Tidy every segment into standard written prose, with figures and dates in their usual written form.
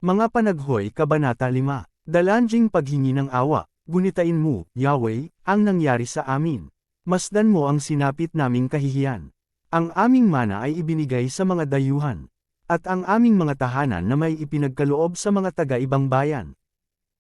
Mga panaghoy Kabanata 5. Dalanjing paghingi ng awa, gunitain mo, Yahweh, ang nangyari sa amin. Masdan mo ang sinapit naming kahihiyan. Ang aming mana ay ibinigay sa mga dayuhan. At ang aming mga tahanan na may ipinagkaloob sa mga taga-ibang bayan.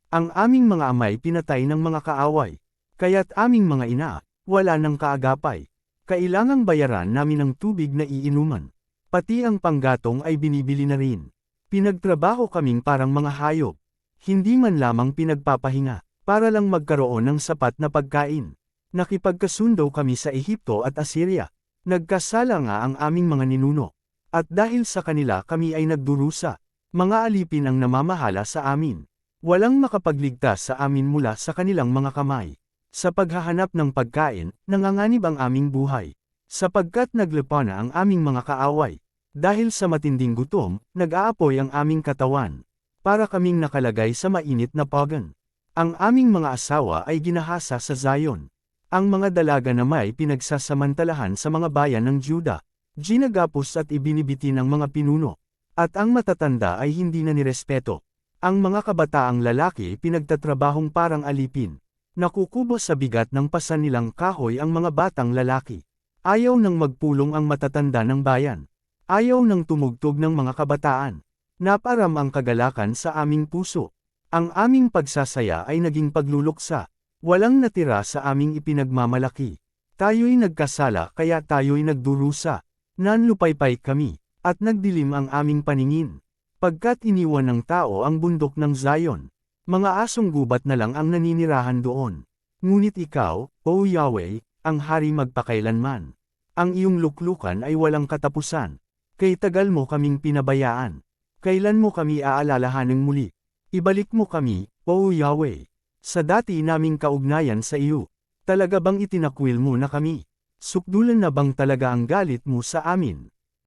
Ang aming mga amay pinatay ng mga kaaway. Kaya't aming mga ina, wala ng kaagapay. Kailangang bayaran namin ng tubig na iinuman. Pati ang panggatong ay binibili na rin. Pinagtrabaho kaming parang mga hayop. Hindi man lamang pinagpapahinga, para lang magkaroon ng sapat na pagkain. Nakipagkasundo kami sa Ehipto at Assyria. Nagkasala nga ang aming mga ninuno. At dahil sa kanila kami ay nagdurusa. Mga alipin ang namamahala sa amin. Walang makapagligtas sa amin mula sa kanilang mga kamay. Sa paghahanap ng pagkain, nanganganib ang aming buhay. Sapagkat naglepa na ang aming mga kaaway. Dahil sa matinding gutom, nag-aapoy ang aming katawan. Para kaming nakalagay sa mainit na pagan. Ang aming mga asawa ay ginahasa sa Zion. Ang mga dalaga na may pinagsasamantalahan sa mga bayan ng Juda, ginagapos at ibinibiti ng mga pinuno. At ang matatanda ay hindi na nirespeto. Ang mga kabataang lalaki pinagtatrabahong parang alipin. Nakukubo sa bigat ng pasan nilang kahoy ang mga batang lalaki. Ayaw nang magpulong ang matatanda ng bayan. Ayaw nang tumugtog ng mga kabataan. Naparam ang kagalakan sa aming puso. Ang aming pagsasaya ay naging pagluluksa. Walang natira sa aming ipinagmamalaki. Tayo'y nagkasala kaya tayo'y nagdurusa. Nanlupaypay kami, at nagdilim ang aming paningin. Pagkat iniwan ng tao ang bundok ng Zion. Mga asong gubat na lang ang naninirahan doon. Ngunit ikaw, O Yahweh, ang hari magpakailanman. Ang iyong luklukan ay walang katapusan. Kay tagal mo kaming pinabayaan. Kailan mo kami aalalahaning muli? Ibalik mo kami, O Yahweh. Sa dati naming kaugnayan sa iyo. Talaga bang itinakwil mo na kami? Sukdulan na bang talaga ang galit mo sa amin?